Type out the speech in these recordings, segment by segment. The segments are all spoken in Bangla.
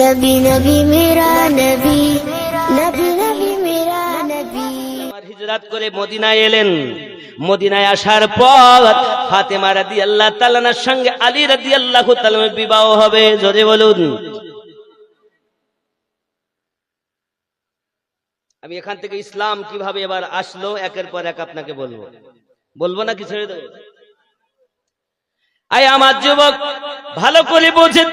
नबी नबी मेरा नबी नबी नबी मेरा नबी। হিজরত করে মদিনায় এলেন। মদিনায় আসার পর ফাতেমা রাদিয়াল্লাহু তাআলা আনহার সঙ্গে আলী রাদিয়াল্লাহু তাআলা বিবাহ হবে। জোরে বলুন। আমি এখান থেকে ইসলাম কিভাবে এবার আসলো একের পর এক আপনাকে বলবো না কি ছেড়ে দেবো? আয় আমার যুবক ভালো করে বোঝেন,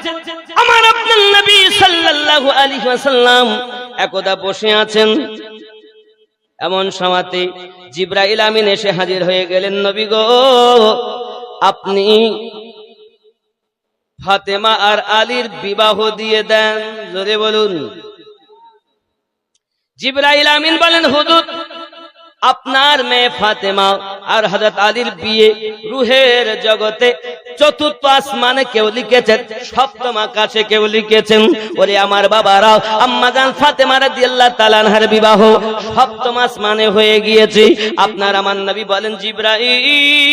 আমার আপনার নবী সাল্লাল্লাহু আলাইহি ওয়াসাল্লাম একদা বসে আছেন। এমন সময়তে জিবরাইল আমিন এসে হাজির হয়ে গেলেন। নবী গো, আপনি ফাতেমা আর আলীর বিবাহ দিয়ে দেন। জোরে বলুন। জিবরাইল আমিন বলেন, হুজুর আপনার মেয়ে ফাতেমা আর হযরত আলীর বিয়ে রূহের জগতে চতুর্থ আসমানে কেউ লিখেছেন, সপ্তম আকাশে কেউ লিখেছেন। ওরে আমার বাবারা, আম্মাজান ফাতেমা রাদিয়াল্লাহু তাআলা আনহার বিবাহ সপ্তম আসমানে হয়ে গিয়েছে। আপনার আমার নবী বলেন, জিবরাইল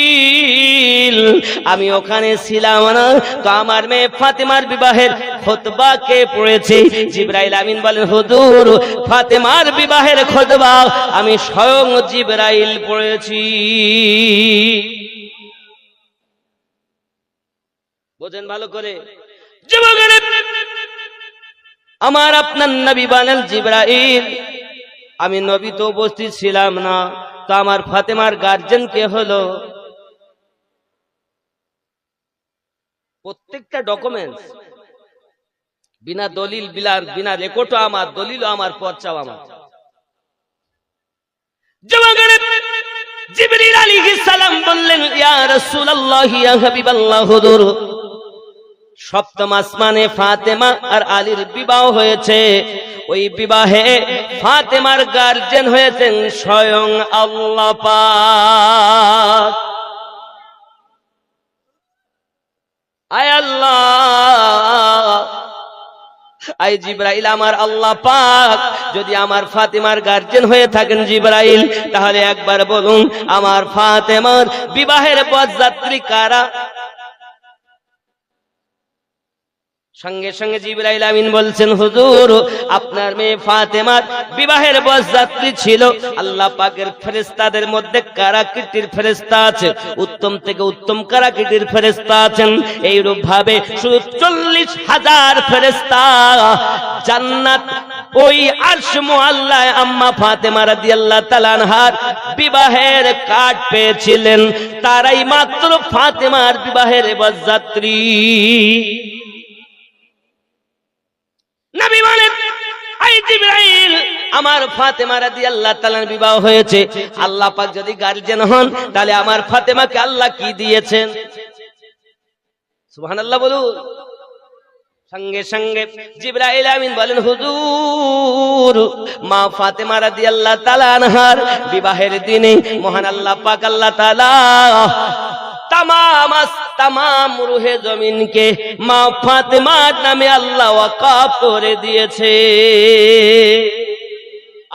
আমি ওখানে ছিলাম না, তো আমার মেয়ে ফাতেমার বিবাহের খুতবা কে পড়েছে? জিবরাইল আমিন বলেন, হুজুর ফাতেমার বিবাহের খুতবা আমি স্বয়ং জিবরাইল পড়েছি। বোঝেন ভালো করে যুবকেরা, আমার আপনার নবী বলেন, জিবরাইল আমি নবী তো উপস্থিত ছিলাম না, তো আমার ফাতেমার গার্জিয়ান কে হলো? প্রত্যেকটা ডকুমেন্টস বিনা দলিল বিনা রেকর্ডও আমার, দলিলও আমার, পর্চাও আমার। জিবরিল আলাইহিস সালাম বললেন, ইয়া রাসূলুল্লাহ ইয়া হাবিবাল্লাহ, হুজুর সপ্তম আসমানে ফাতেমা আর আলীর বিবাহ হয়েছে। ওই বিবাহে ফাতেমার গার্জিয়ান হয়েছেন স্বয়ং আল্লাহ পাক। আয় আল্লাহ, আই জিবরাইল আমার আল্লাহ পাক যদি আমার ফাতেমার গার্জিয়ান হয়ে থাকেন জিবরাইল, তাহলে একবার বলুন আমার ফাতেমার বিবাহের পথযাত্রী কারা? সঙ্গে সঙ্গে জিবরাইল আমিন বলছেন, হুজুর আপনার মেয়ে ফাতেমার বিবাহের পথযাত্রী ছিল আল্লাহ পাকের ফেরেশতাদের মধ্যে কারাকৃতির ফেরেশতা আছে, উত্তম থেকে উত্তম কারাকৃতির ফেরেশতা আছেন। এইরূপ ভাবে 40,000 ফেরেশতা জান্নাত ওই আরশ মুআল্লায় আম্মা ফাতেমা রাদিয়াল্লাহু তাআলা আনহার বিবাহের কার্ড পেয়েছিলেন। তারাই মাত্র ফাতেমার বিবাহের পথযাত্রী। নবী বলেন, আই জিবরাইল আমার ফাতেমা রাদিয়াল্লাহু তাআলার বিবাহ হয়েছে। আল্লাহ পাক যদি গার্জিয়ান হন, তাহলে আমার ফাতেমাকে আল্লাহ কি দিয়েছেন? সুবহানাল্লাহ বলুন। সঙ্গে সঙ্গে জিবরাইল আমিন বলেন, হুজুর মা ফাতেমা রাদিয়াল্লাহু তাআলা আনহার বিবাহের দিনে মহান আল্লাহ পাক আল্লাহ তাআলা তামাম রুহে জমিনকে মা ফাতেমার নামে আল্লাহ ওয়াকফ করে দিয়েছে।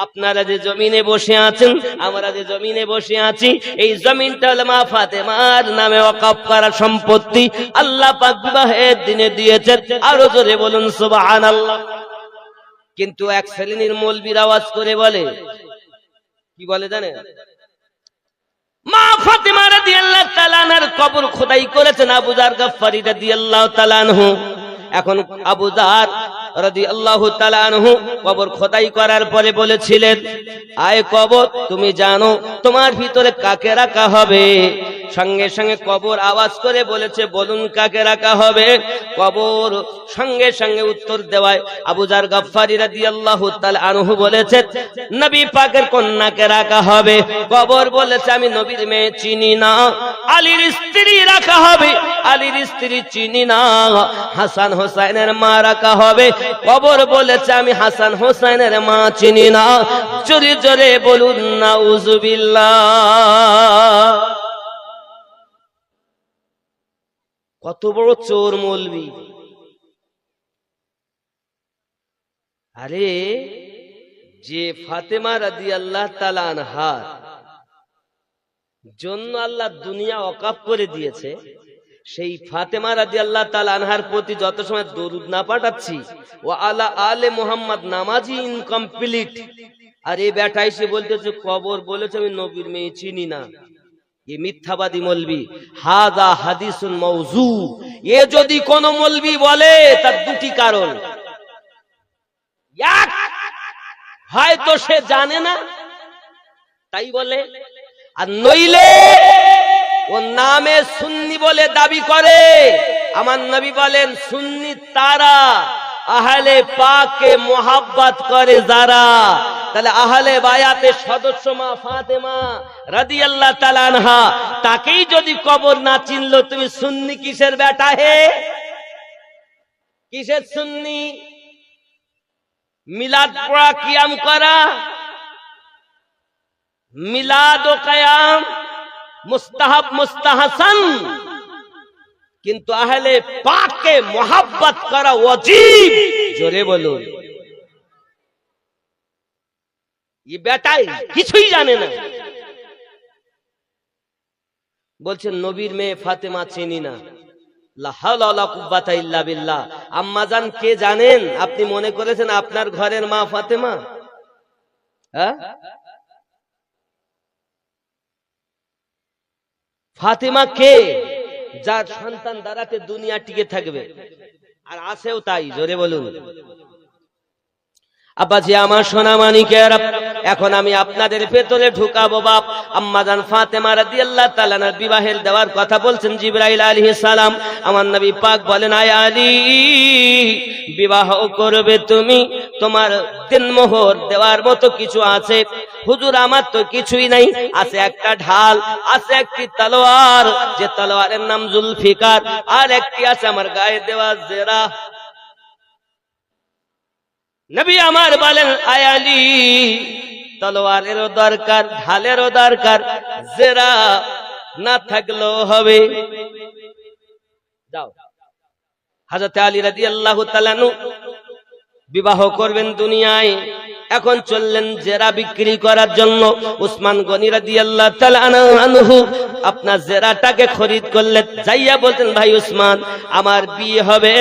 আপনারা যে জমিনে বসে আছেন, আমরা যে জমিনে বসে আছি, এই জমিনটা হলো মা ফাতেমার নামে ওয়াকফ করা সম্পত্তি। আল্লাহ পাক বিবাহের দিনে দিয়েছেন। আরো জোরে বলুন সুবহানাল্লাহ। কিন্তু এক শ্রেণীর মৌলবীর আওয়াজ করে বলে, কি বলে জানেন? মা ফাতেমা রাদিয়াল্লাহু তাআলা আনহার কবর খোদাই করেছেন আবু যার গফফারি রাদিয়াল্লাহু তাআলা আনহু। এখন আবু যার রাদিয়াল্লাহু তাআলা আনহু কবর খোদাই করার পরে বলেছিলেন, আয় কবর তুমি জানো তোমার ভিতরে কাকে রাখা হবে? সঙ্গে সঙ্গে কবর আওয়াজ করে বলেছে, বলুন কাকে রাখা হবে? কবর সঙ্গে সঙ্গে উত্তর দেওয়ায় আবু যার গফফারি রাদিয়াল্লাহু তাআলা আনহু বলেছে, নবী পাকের কন্যাকে রাখা হবে। কবর বলেছে, আমি নবীর মেয়ে চিনি না। আলীর স্ত্রী রাখা হবে। আলীর স্ত্রী চিনি না। হাসান হোসেনের মা রাখা হবে। কবর বলেছে, আমি হাসান হোসেনের মা চিনি না। জোরে জোরে বলুন নাউজুবিল্লাহ। কত বড় চোর মৌলবী! আরে যে ফাতেমা রাদিয়াল্লাহু তাআলা আনহার জন্য আল্লাহ দুনিয়া ওয়াকফ করে দিয়েছে, সেই ফাতেমা রাদিয়াল্লাহু তাআলা আনহার প্রতি যত সময় দরুদ না পাঠাচ্ছি, ও আলা আলে মুহাম্মদ নামাজি ইনকমপ্লিট, আর এই বেটা এসে বলতেছে কবর বলেছে আমি নবীর মেয়ে চিনি না। এ মিথ্যাবাদী মৌলবি, হাযা হাদিসুন মাউযু। এ যদি কোন মৌলবি বলে তার দুটি কারণ, এক হয়তো সে জানে না তাই বলে, আর নইলে ও নামে সুন্নি বলে দাবি করে। আমার নবী বলেন সুন্নি তারা আহলে পাককে মোহাব্বত করে যারা। তাহলে আহলে বায়াতের সদস্য মা ফাতেমা রাদিয়াল্লাহু তাআলা আনহা, তাকেই যদি কবর না চিনলো, তুমি সুন্নি কিসের বেটা হে? কিসের সুন্নি? মিলাদ পড়া, কিয়াম করা, মিলাদ ও কিয়াম মুস্তাহাব মুস্তাহসান, কিন্তু আহলে পাককে মোহাব্বত করা ওয়াজিব। জোরে বলুন। ये বেটাই কিছুই জানে না, বলছেন নবীর মেয়ে ফাতেমা চিনি না। লা হাওলা ওয়ালা কুওয়াতা ইল্লা বিল্লাহ। আম্মা জান কে জানেন? আপনি মনে করেছেন আপনার ঘরের মা ফাতেমা? হ্যাঁ, ফাতেমা কে? যার সন্তান দ্বারাতে দুনিয়া টিকে থাকবে, আর আছেও তাই। জোরে বলুন। আব্বাজি আমার সোনা মানিকের, এখন আমি আপনাদের ভেতরে ঢুকাবো বাপ। আম্মাজান ফাতেমা রাদিয়াল্লাহু তাআলা আনহার বিবাহের দেওয়ার কথা বলছেন জিবরাইল আলাইহিস সালাম। আমার নবী পাক বলেন, আয় আলী, বিবাহ করবে তুমি, তোমার দিনমোহর দেওয়ার মতো কিছু আছে? হুজুর আমার তো কিছুই নাই, আছে একটা ঢাল, আছে একটি তলোয়ার, যে তলোয়ারের নাম জুলফিকার, আর একটি আছে আমার গায়ে দেওয়া জেরা। নবী আমার বলেন, আয় আলী, তলোয়ারেরও দরকার, ঢালেরও দরকার, জেরা না থাকলেও হবে। যাও। হযরত আলী রাদিয়াল্লাহু তাআলা আনহু বিবাহ করবেন দুনিয়ায়, এখন চললেন জেরা বিক্রি করার জন্য। উসমান গনি রাদিয়াল্লাহু তাআলা আনহু আপনার জেরাটাকে খরিদ করলেন, যাইয়া বলতেন, ভাই উসমান, আমার বিয়ে হবে,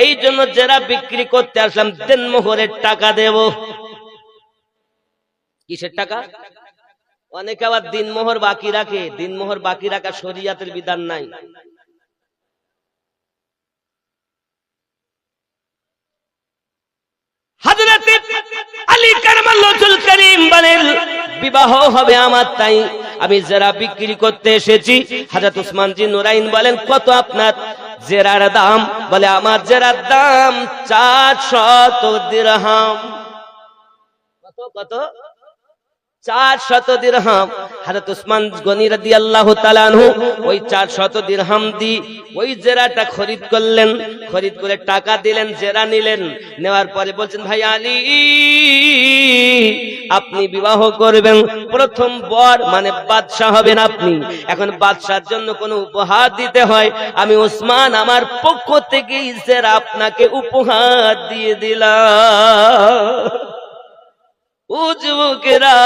এই জন্য জেরা বিক্রি করতে আসলাম, দেনমোহরের টাকা দেব। কিসের টাকা? অনেকে আবার দিনমোহর বাকি রাখে। দিনমোহর বাকি রাখা শরীয়তের বিধান নাই। হযরত আলী কারামাল্লাহুল কারীম বলেন, বিবাহ হবে আমার, তাই আমি জেরা বিক্রি করতে এসেছি। হযরত উসমান জি নুরাইন বলেন, কত আপনার জেরার দাম? বলে, আমার জেরার দাম 400 দিরহাম। কত কত? 400 দিরহাম। হযরত উসমান গনি রাদিয়াল্লাহু তাআলা আনহু ওই 400 দিরহাম দি ওই জেরাটা খরিদ করলেন। খরিদ করে টাকা দিলেন, জেরা নিলেন। নেওয়ার পরে বলছেন, ভাই আলী, আপনি বিবাহ করবেন, প্রথম বর মানে বাদশা হবেন আপনি। এখন বাদশার জন্য কোনো উপহার দিতে হয়, আমি উসমান আমার পক্ষ থেকে জেরা আপনাকে উপহার দিয়ে দিলাম। ও যুবকেরা,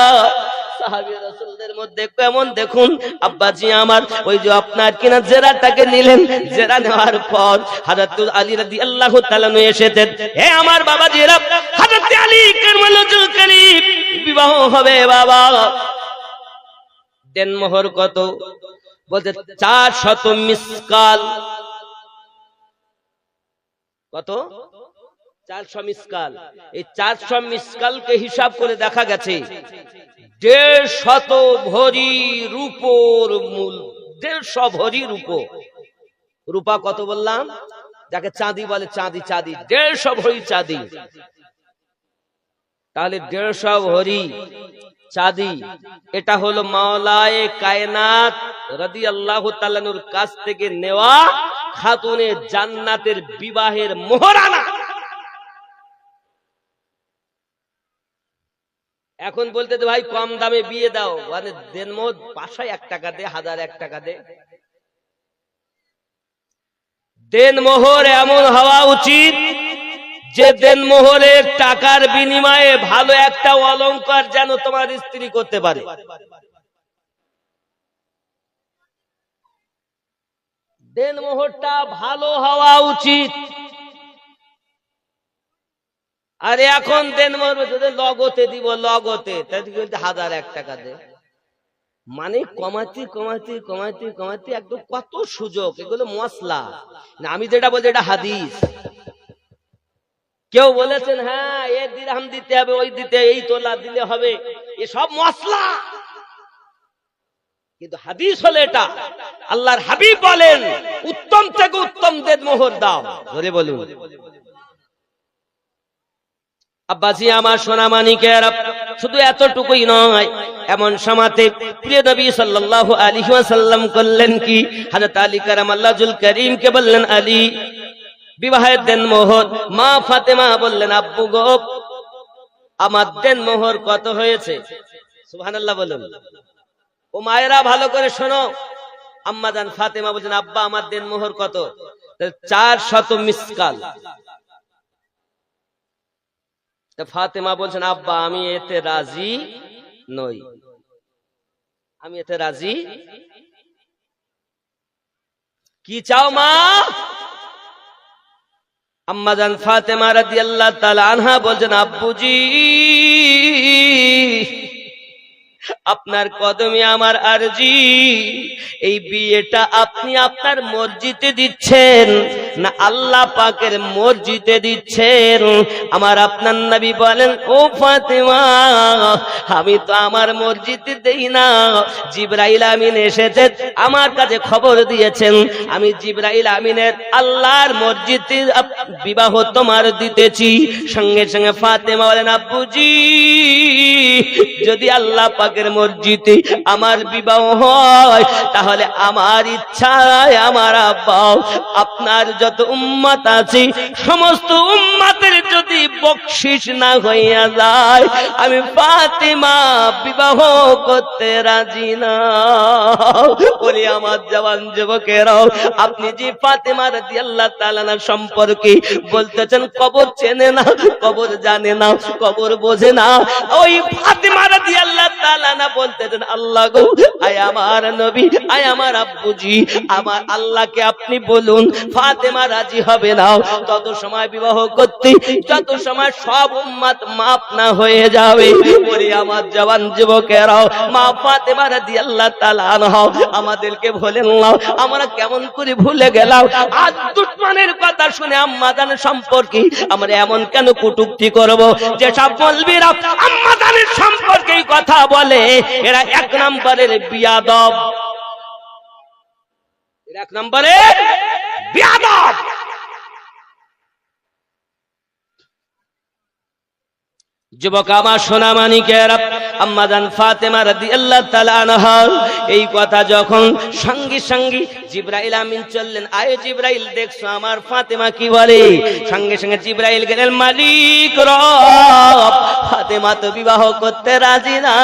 সাহাবী রাসূলদের মধ্যে কেমন দেখুন। আব্বাজি আমার, ওই যে আপনার কিনা জেরাটাকে নিলেন, জেরা নেওয়ার পর হযরত আলী রাদিয়াল্লাহু তাআলা এসেছেন, হে আমার বাবাজিরা, হযরত আলী কারামাল্লাহুল কারীম বিবাহ হবে বাবা। দেনমোহর কত? বলতে 400 মিসকাল। কত? 400 মিসকাল। এই 400 মিসকালকে হিসাব করে দেখা গেছে 150 ভরি রূপোর মূল। 150 ভরি রূপো। রূপা কত বললাম? যাকে চাঁদি বলে, চাঁদি, চাঁদি 150 ভরি চাঁদি। তাহলে 150 ভরি চাঁদি, এটা হলো মাওলায়ে কায়নাত রাদিয়াল্লাহু তাআলা আনহুর কাছ থেকে নেওয়া খাতুনে জান্নাতের বিবাহের মোহরানা। এখন বলতে তো ভাই কম দামে বিয়ে দাও, মানে দেনমোহর 501 টাকা দে, 1001 টাকা দে। দেনমোহর এমন হওয়া উচিত যে দেনমোহরের টাকার বিনিময়ে ভালো একটা অলংকার যেন তোমার স্ত্রী করতে পারে। দেনমোহরটা ভালো হওয়া উচিত। আর এখন দেনমোহর লগতে দিব, লগতে 1001 টাকা দে, মানে কমাতে কমাতে কমাতে কমাতে একদম কত সুযোগ, এগুলো মশলা না। আমি যেটা বলছি এটা হাদিস। কেউ বলেছেন হ্যাঁ এ দিরহাম দিতে হবে, ওই দিতে, এই তোলা দিলে হবে, এসব মশলা। কিন্তু হাদিস হলে এটা, আল্লাহর হাবিব বলেন উত্তম থেকে উত্তম দেনমোহর দাও। ধরে বলুন আব্বাজি আমার সোনামানিকেরা, শুধু এতটুকুই নয়, এমন সময়তে প্রিয় নবী সাল্লাল্লাহু আলাইহি ওয়াসাল্লাম করলেন কি, হযরত আলী কারামাল্লাহুল কারীমকে বললেন আলী বিবাহের দেনমোহর। মা ফাতেমা বললেন আব্বু গো আমার দেনমোহর কত হয়েছে? সুবহানাল্লাহ বলুন। ও মায়েরা ভালো করে শোনো, আম্মা জান ফাতেমা বলছেন আব্বা আমার দেনমোহর কত? 400 মিসকাল। ফাতেমা বলছেন আব্বা আমি এতে রাজি নই, আমি এতে রাজি। কি চাও মা? আম্মা জান ফাতেমা রাদিয়াল্লাহু তাআলা আনহা বলছেন আব্বুজি আপনার কদমে আমার আরজি, এই বিয়েটা আপনি আপনার মসজিদে দিচ্ছেন না আল্লাহ পাকের মসজিদে দিচ্ছেন? আমার আপনার নবী বলেন ও ফাতেমা আমি তো আমার মসজিদে দেই না, জিবরাইল আমিন এসেছেন আমার কাছে খবর দিয়েছেন, আমি জিবরাইল আমিনের আল্লাহর মসজিদে বিবাহ তোমার দিতেছি। সঙ্গে সঙ্গে ফাতেমা বলেন আব্বুজি যদি আল্লাহ পাকের মসজিদে আমার বিবাহ হয় তাহলে আমার ইচ্ছায় আমার আব্বা আপনার যত উম্মত আছে সমস্ত উম্মতের যদি বকশিশ না হইয়া যায় আমি ফাতেমা বিবাহ করতে রাজি না। বলি আমার জওয়ান যুবকেরাও, আপনি যে ফাতেমা রাদিয়াল্লাহু তাআলা সম্পর্কে বলতেছেন কবর চেনে না, কবর জানে না, কবর বোঝে না, ওই ফাতেমা রাদিয়াল্লাহু তাআলা না বলতেছেন আল্লাহ গো আয় আমার নবী, আয় আমার আব্বুজি, আমার আল্লাহকে আপনি বলুন ফাতেমা রাজি হবে না, তত সময় বিবাহ করতে যত সময় সব উম্মত মাফ না হয়ে যাবে। বলি আমার জওয়ান যুবকেরাও, মা ফাতেমা রাদিয়াল্লাহু তাআলা আনহা আমাদেরকে বলেন না আমরা কেমন করে ভুলে গেলাম? আজ দুশ্মনের কথা শুনে আম্মা জানের সম্পর্কে আমরা এমন কেন কটূক্তি করব? যে সব মৌলবীরা আম্মা জানের সম্পর্কে এই কথা বলে এরা 1 নম্বরের বিয়াদব, এরা 1 নম্বরের বিয়াদব। যুবক আমার সোনামানিকেরা, আম্মা জান ফাতেমা রাদিয়াল্লাহু তাআলা আনহা এই কথা যখন সঙ্গে সঙ্গে জিবরাইল আমিন চললেন, আয় জিবরাইল দেখছো আমার ফাতেমা কি বলে? সঙ্গে সঙ্গে জিবরাইল গেলেন মালিক রব ফাতেমা তো বিবাহ করতে রাজি না।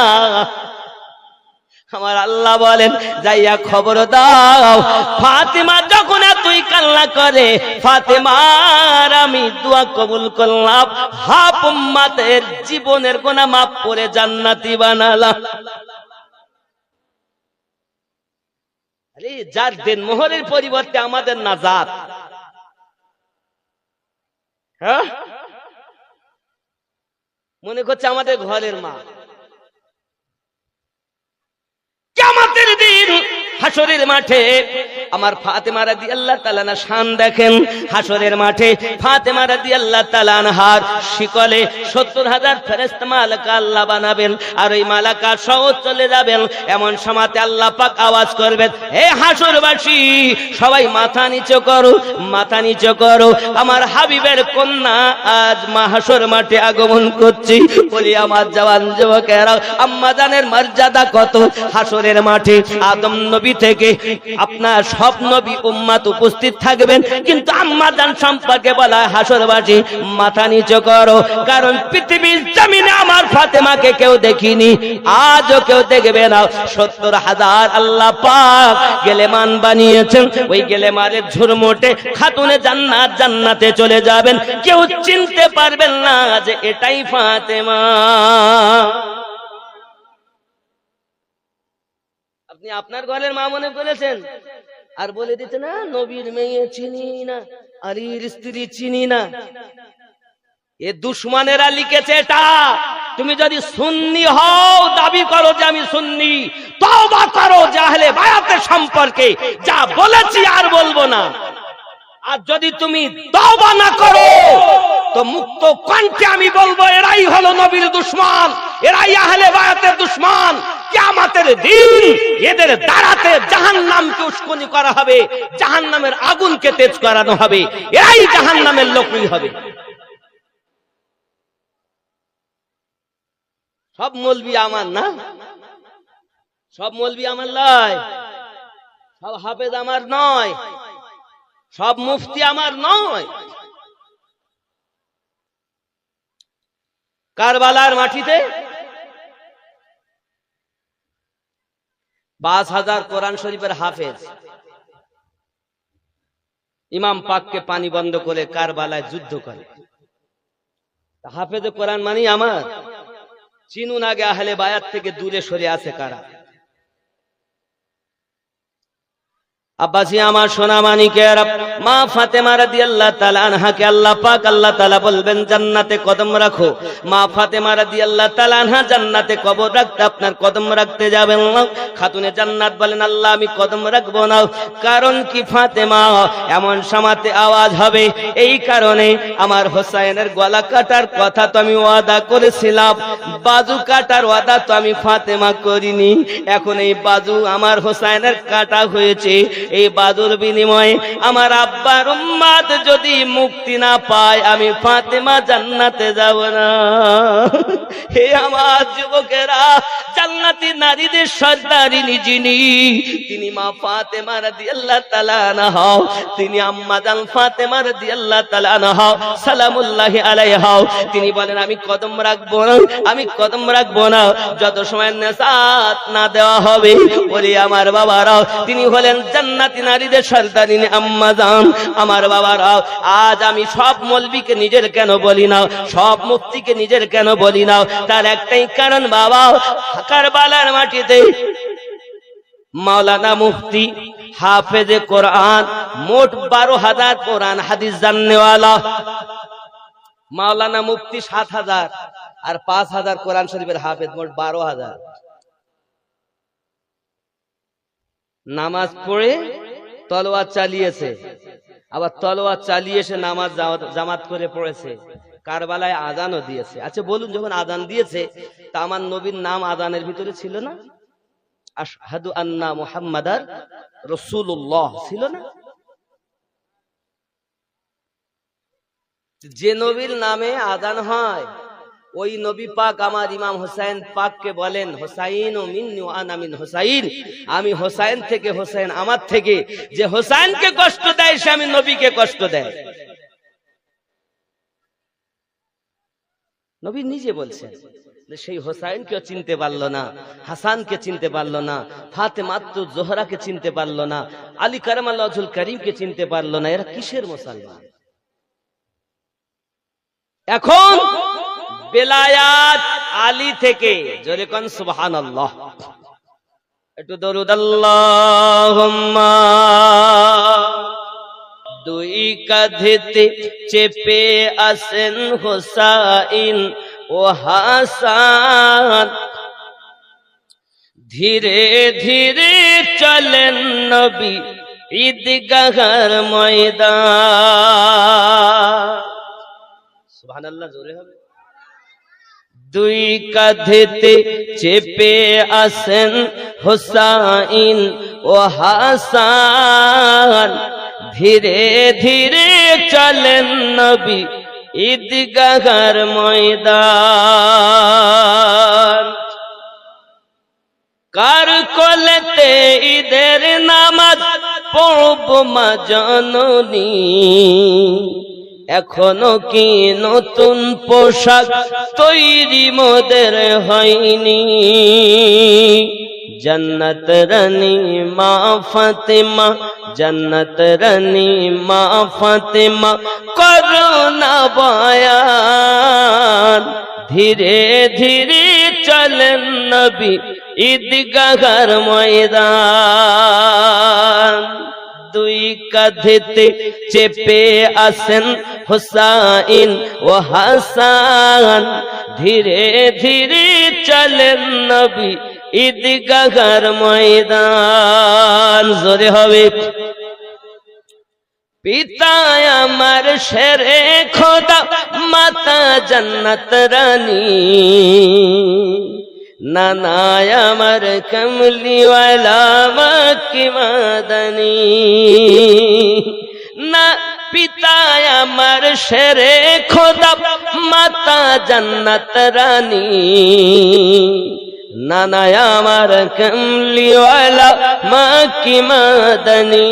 আমার আল্লাহ বলেন যাইয়া খবর দাও ফাতেমা যখন এতই কান্না করে ফাতেমার আমি দোয়া কবুল করলাম, হাফ উম্মতের জীবনের গুনাহ মাফ করে জান্নাতি বানালাম। আরে যার দেনমোহরের পরিবর্তে আমাদের নাজাত, হ্যাঁ মনে করছে আমাদের ঘরের মা। কিয়ামতের দিন হাসরের মাঠে আমার ফাতেমা রাদিয়াল্লাহু তাআলা না শান দেখেন। হাসরের মাঠে ফাতেমা রাদিয়াল্লাহু তাআলা আনহার শিকলে ৭০,০০০ ফেরেশতা মালাকা আল্লাহ বানাবেন, আর ওই মালাকা সহ চলে যাবেন। এমন সময়তে আল্লাহ পাক আওয়াজ করবেন, হে হাসরবাসী সবাই মাথা নিচু করো, মাথা নিচু করো, আমার হাবিবের কন্যা আজ হাসর মাঠে আগমন করছে। বলি আমার জওয়ান যুবকেরা, আম্মা জানের মর্যাদা কত? হাসরের মাঠে আদম নবী থেকে আপনার সব নবী উম্মত উপস্থিত থাকবেন, কিন্তু আম্মা জান সম্পর্কে বলা হাসরবাসী মাথা নিচু করো, কারণ পৃথিবীর জমিনে আমার ফাতেমাকে কেউ দেখিনি, আজও কেউ দেখবে না। ৭০,০০০ আল্লাহ পাক গেলেমান বানিয়েছেন, ওই গেলেমানের ঝুরমুটে খাতুনে জান্নাত জান্নাতে চলে যাবেন, কেউ চিনতে পারবেন না যে এটাই ফাতেমা। আপনি আপনার ঘরের মা মনে করেছেন, আর বলে দিতে না নবীর মেয়ে চিনি না, আলীর স্ত্রী চিনি না। এ দুশ্মনেরা লিখেছে এটা। তুমি যদি সুন্নি হও, দাবি করো যে আমি সুন্নি, তওবা করো যে আহলে বায়াতের সম্পর্কে যা বলেছি আর বলবো না। আর যদি তুমি তওবা না করো তো মুক্ত কণ্ঠে আমি বলবো এরাই হলো নবীর দুশমন, এরাই আহলে বায়াতের দুশমন। কিয়ামতের দিন এদের দাঁড়াতে জাহান্নামকে উস্কানি করা হবে, জাহান্নামের আগুনকে তেজ করানো হবে, এরাই জাহান্নামের লোকই হবে। সব মৌলবি আমার না, সব মৌলবি আমার নয়, সব হাফেজ আমার নয়, সব মুফতি আমার নয়। কারবালার মাটিতে ৫,০০০ কোরআন শরীফের হাফেজ ইমাম পাককে পানি বন্ধ করে কারবালায় যুদ্ধ করে। হাফেজে কোরআন মানি আমার। চিনুন আগে আহলে বায়াত থেকে দূরে সরে আছে কারা। আব্বাসি আমার সোনা মানিকের মা ফাতেমা রাদিয়াল্লাহু তাআলা আনহাকে আল্লাহ পাক আল্লাহ তাআলা বলবেন জান্নাতে কদম রাখো। মা ফাতেমা রাদিয়াল্লাহু তাআলা আনহা জান্নাতে কবর রাখতে আপনার কদম রাখতে যাবেন না। খাতুনে জান্নাত বলেন আল্লাহ আমি কদম রাখবো না। কারণ কি ফাতেমা, এমন সময়তে আওয়াজ হবে, এই কারণে আমার হোসাইনের গলা কাটার কথা তো আমি ওয়াদা করেছিলাম, বাজু কাটার ওয়াদা তো আমি ফাতেমা করিনি। এখন এই বাজু আমার হোসাইনের কাটা হয়েছে, এই বাজুর বিনিময়ে আমার আব্বার উম্মত যদি মুক্তি না পায় আমি ফাতেমা জান্নাতে যাব না। হে আমার যুবকেরা, জান্নাতি নারীদের সর্দারিনী যিনি, তিনি মা ফাতেমা রাদিয়াল্লাহু তাআলা আনহা, তিনি আম্মা জান ফাতেমা রাদিয়াল্লাহু তাআলা আনহা সালামুল্লাহি আলাইহা। তিনি বলেন আমি কদম রাখবো না, আমি কদম রাখবো না যত সময় নেসাত না দেওয়া হবে। বলি আমার বাবারা, তিনি হলেন জান্নাতি নারীদের সর্দারিনী আম্মা জান। আমার বাবারা, আজ আমি সব মৌলবীকে নিজের কেন বলি না, সব মুফতিকে নিজের কেন বলি না, তার একটাই কারণ বাবা, কারবালার মাটিতে মাওলানা মুফতি হাফেজে কোরআন মোট 12,000 কোরআন হাদিস জাননেওয়ালা, মাওলানা মুফতি 7,000 আর 5,000 কোরআন শরীফের হাফেজ, মোট 12,000। নামাজ পড়ে তলোয়ার চালিয়েছে, আবার তলোয়ার চালিয়ে এসে নামাজ জামাত করে পড়েছে, কারবালায় আজানও দিয়েছে। আচ্ছা বলুন, যখন আজান দিয়েছে তা আমার নবীর নাম আজানের ভিতরে ছিল না? আশহাদু আন্না মুহাম্মাদার রাসূলুল্লাহ ছিল না? যে নবীর নামে আজান হয় ওই নবী পাক আমার ইমাম হোসাইন পাককে বলেন হোসাইন ও মিন্নি ওয়া আনা মিন হোসাইন, আমি হোসাইন থেকে, হোসাইন আমার থেকে। যে হোসাইনকে কষ্ট দেয় সে আমি নবীকে কষ্ট দেয়। নবী নিজে বলছেন সেই হোসাইনকে চিনতে পারলো না, হাসানকে চিনতে পারলো না, ফাতেমা জোহরাকে চিনতে পারলো না, আলী কারামাল্লাহুল কারীমকে চিনতে পারলো না। এরা কিসের মুসলমান? এখন বেলায়াত আলী থেকে, জোরে কোন সুবহানাল্লাহ, একটু দরুদ আল্লাহুম্মা। দুই কাঁধেতে চেপে আসেন হোসাইন ও হাসান, ধীরে ধীরে চলেন নবী ঈদগাহর ময়দান। সুবহানাল্লাহ, জোরে হবে। দুই কাঁধেতে চেপে আসেন হোসাইন ও হাসান, ধীরে ধীরে চলেন নবী ঈদগাহর ময়দান। কার কোলেতে ঈদের নামাজ পড়ব মা জননী, এখনো কি নতুন পোশাক তৈরি মোদের হয়নি। জান্নাত রানী মা ফাতেমা, জান্নাত রানী মা ফাতেমা করোনা বয়ান, ধীরে ধীরে চলেন নবী ঈদগাহর ময়দান। দুই কাঁধেতে চেপে আসেন হুসাইন ও হাসান, ধীরে ধীরে চলেন নবী ঈদগাহর ময়দান। জোরে হবে। পিতা আমার শেরে খোদা, মাতা জান্নাত রানী, নানা আমার কমলিওয়ালা মক্কি মাদানী। না পিতা আমার শেরে খোদা, মাতা জান্নাত রানী, নানা আমার কমলিওয়ালা মক্কি মাদানী।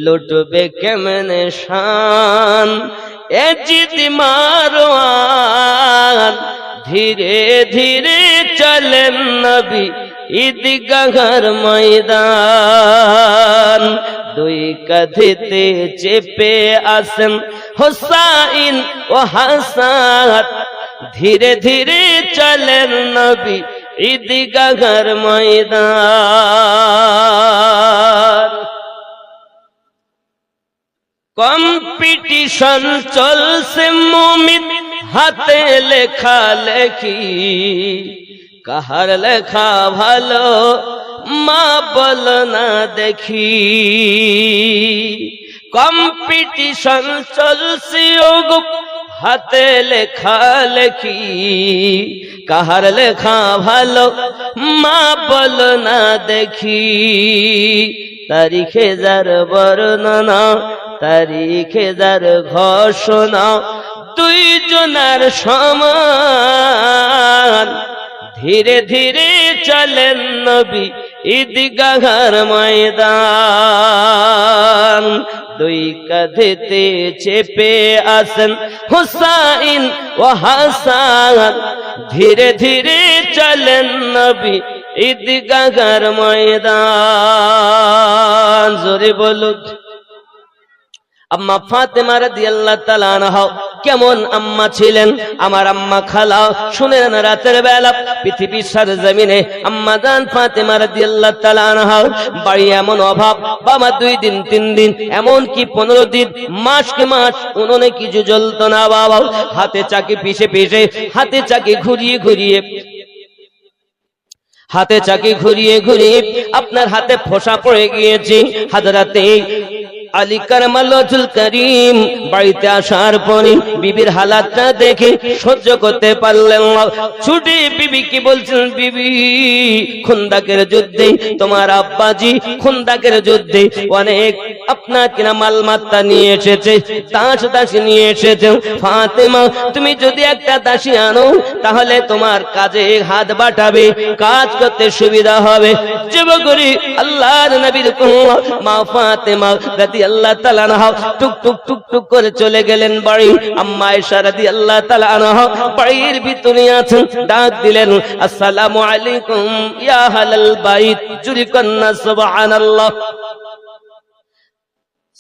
লুটবে কেমনে শান এ জিদ মারওয়ান, ধীরে ধীরে চলেন নবী ঈদগাহর ময়দান। দুই কাঁধেতে চেপে আসেন হুসাইন ও হাসান, ধীরে ধীরে চলেন নবী ঈদগাহর ময়দান। কম্পিটিশন চলছে মুমিন, হাতে লেখা লেখি, কাহার লেখা ভালো মা বল না দেখি। কম্পিটিশন চলছে ওগো, হাতে লেখা লেখি, কাহার লেখা ভালো মা বল না দেখি। তারিখে যার বর্ণনা, তারিখে যার ঘোষণা, দুই জনার সমান, ধীরে ধীরে চলেন নবী ঈদগাহর ময়দান। দুই কাঁধেতে চেপে আসেন হুসাইন ও হাসান, ধীরে ধীরে চলেন নবী ঈদগাহর ময়দান। জোরে বলুন। আম্মা ফাতেমা রাদিয়াল্লাহু তাআলা আনহা কেমন আম্মা ছিলেন? আমার আম্মা খালা শুনেন, রাতের বেলা পৃথিবীর সরজমিনে আম্মা জান ফাতেমা রাদিয়াল্লাহু তাআলা আনহা বাড়ি এমন অভাব, বাবা 2 দিন 3 দিন এমন কি 15 দিন মাসকে মাস উনুনে কিছু জ্বলত না বাবা। হাতে চাকি পিষে পিষে, হাতে চাকি ঘুরিয়ে ঘুরিয়ে, হাতে চাকি ঘুরিয়ে ঘুরিয়ে আপনার হাতে ফোঁসা পড়ে গিয়েছে। হযরতে আলী কারামাল্লাহুল করিম বাড়িতে আসার পরে বিবির হালাতটা দেখে সহ্য করতে পারলেন না। ছুটে বিবি কি বলছেন, বিবি খুন্দাকের যুদ্ধে তোমার আব্বাজি খুন্দাকের যুদ্ধে অনেক আপনার কিনা মালমাত্তা নিয়ে এসেছে, দাস দাসী নিয়ে এসেছে। ফাতেমা তুমি যদি একটা দাসী আনো তাহলে তোমার কাজে হাত বাটাবে, কাজ করতে সুবিধা হবে। যুবকরি আল্লাহর নবীর কন্যা মা ফাতেমা রাদিয়াল্লাহু তাআলা আনহা টুক টুক টুক টুক করে চলে গেলেন বাড়ি। আম্মা আয়েশা রাদিয়াল্লাহু তাআলা আনহা বাড়ির ভিতরে আছেন, ডাক দিলেন, আসসালামু আলাইকুম ইয়া আহলাল বাইত, জুরি কন্না সুবহানাল্লাহ।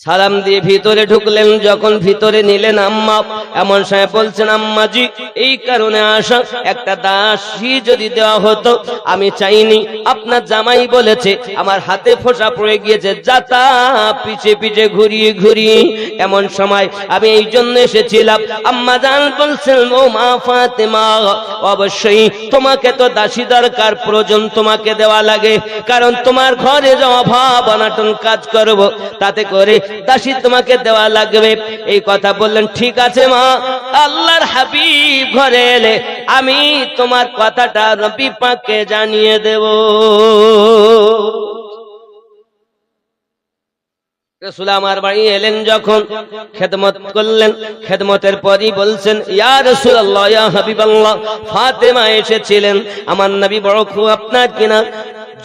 সালাম দিয়ে ভিতরে ঢুকলেন। যখন ভিতরে নিলেন আম্মা এমন সময় বলছেন, আম্মাজি এই কারণে আসা, একটা দাসী যদি দেওয়া হতো। আমি চাইনি, আপনার জামাই বলেছে আমার হাতে ফোঁসা পড়ে গিয়েছে, যাতা পিছে পিছে ঘুরিয়ে ঘুরিয়ে, এমন সময় আমি এই জন্য এসেছিলাম। আম্মা জান বলছেন, ও মা ফাতেমা অবশ্যই তোমাকে তো দাসী দরকার, প্রয়োজন তোমাকে দেওয়া লাগে, কারণ তোমার ঘরে যে অভাব অনাটন কাজ করব, তাতে করে দাসী তোমাকে দেওয়া লাগবে। এই কথা বললেন। ঠিক আছে মা, আল্লাহর হাবিব ঘরে এলে আমি তোমার কথাটা নবী পাককে জানিয়ে দেব। রাসূল আমার বাড়ি এলেন, যখন খেদমত করলেন, খেদমতের পরই বলছেন, ইয়া রাসূলুল্লাহ ইয়া হাবিবাল্লাহ, ফাতেমা এসেছিলেন, আমার নবী বড় খুব আপনার কিনা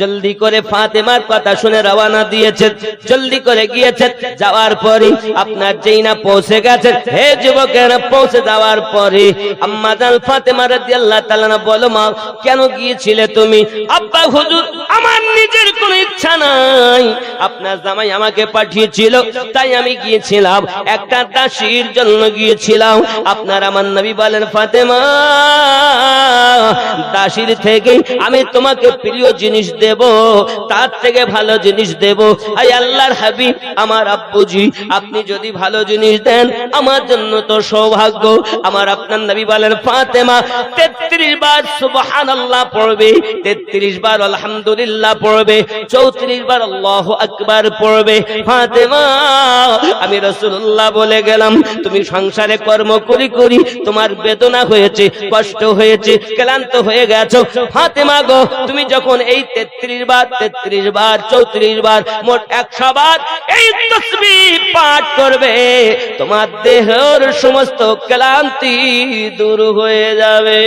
জলদি করে ফাতেমার কথা শুনে রওনা দিয়েছেন, জলদি করে গিয়েছেন। যাওয়ার পরে আপনার যেই না পৌঁছে গেছেন, হে যুবকেরা, পৌঁছে যাওয়ার পরে আম্মা জান ফাতেমা রাদিয়াল্লাহু তাআলা বলো, মা কেন গিয়েছিলে তুমি? আব্বা হুজুর আমার নিজের কোনো ইচ্ছা নাই, আপনার জামাই আমাকে পাঠিয়েছিল তাই আমি গিয়েছিলাম, একটা দাসীর জন্য গিয়েছিলাম। আপনার আমার নবী বলেন, ফাতেমা দাসীর থেকে আমি তোমাকে প্রিয় জিনিস দেব, দেব, তার থেকে ভালো জিনিস দেব। আই আল্লাহর হাবিব, আমার আব্বুজি, আপনি যদি ভালো জিনিস দেন আমার জন্য তো সৌভাগ্য। আমার আপনার নবী বলেন, ফাতেমা 33 বার সুবহানাল্লাহ পড়বে, 33 বার আলহামদুলিল্লাহ পড়বে, 34 বার আল্লাহু আকবার পড়বে। ফাতেমা, আমি রাসূলুল্লাহ বলে গেলাম, তুমি সংসারে কর্ম করি করি তোমার বেদনা হয়েছে, কষ্ট হয়েছে, ক্লান্ত হয়ে গেছো। ফাতেমা গো, তুমি যখন এই 33 বার 34 বার মোট 100 বার এই তাসবিহ পাঠ করবে, তোমার দেহের সমস্ত ক্লান্তি দূর হয়ে যাবে।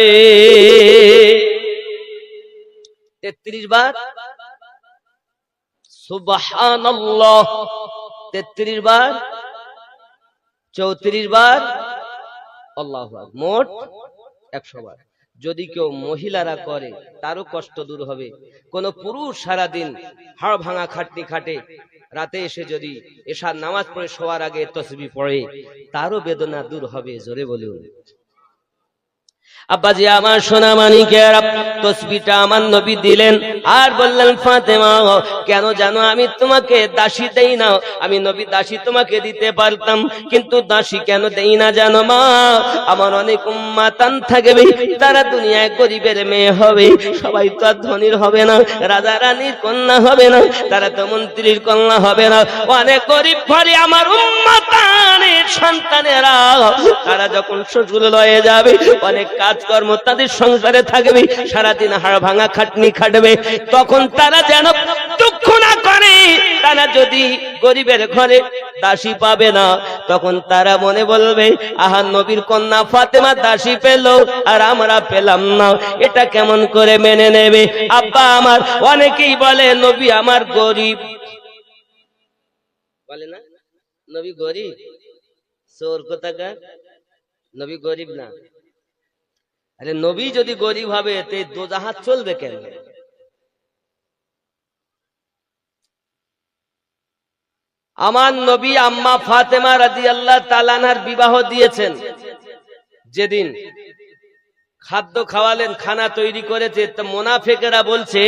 33 বার সুবহানাল্লাহ, 33 বার, 34 বার আল্লাহু আকবার, মোট 100 বার। যদি কেউ মহিলারা করে তারও কষ্ট দূর হবে। কোন পুরুষ সারাদিন হাড় ভাঙা খাটনি খাটে, রাতে এসে যদি এশার নামাজ পড়ে শোয়ার আগে তাসবিহ পড়ে, তারও বেদনা দূর হবে। জোরে বলুন। আব্বাজি আমার সোনা মানিকের, তাসবিহটা আমার নবী দিলেন আর বললেন, ফাতেমা কেন জানো আমি তোমাকে দাসী দেই না? আমি নবী দাসী তোমাকে দিতে পারতাম, কিন্তু দাসী কেন দেই না জানো মা? আমার অনেক উম্মাতান থাকবে, তারা দুনিয়ায় গরিবের মেয়ে হবে, সবাই তো আর ধনীর হবে না, রাজা রানীর কন্যা হবে না, তারা তো মন্ত্রীর কন্যা হবে না। অনেক গরিব ঘরে আমার উম্মাতানের সন্তানেরা, তারা যখন শ্বশুর লয়ে যাবে, অনেক কাজকর্ম তাদের সংসারে থাকবে, সারাদিন হাড় ভাঙা খাটনি খাটবে, তখন তারা যেন দুঃখ না করে। তারা যদি গরিবের ঘরে দাসী পাবে না, তখন তারা মনে বলবে, আহা নবীর কন্যা ফাতেমা দাসী পেল আর আমরা পেলাম না, এটা কেমন করে মেনে নেবে? আব্বা আমার অনেকেই বলে নবী আমার গরিব, বলে না নবী গরিব, চোর কোথাকার, নবী গরিব না। আরে নবী যদি গরিব হবে তো দোজাহাত চলবে কেন? আমার নবী আম্মা ফাতেমা রাদিয়াল্লাহু তাআলা আনহার বিবাহ দিয়েছেন, যেদিন খাদ্য খাওয়ালেন, খানা তৈরি করেছে, তো মুনাফিকেরা বলছে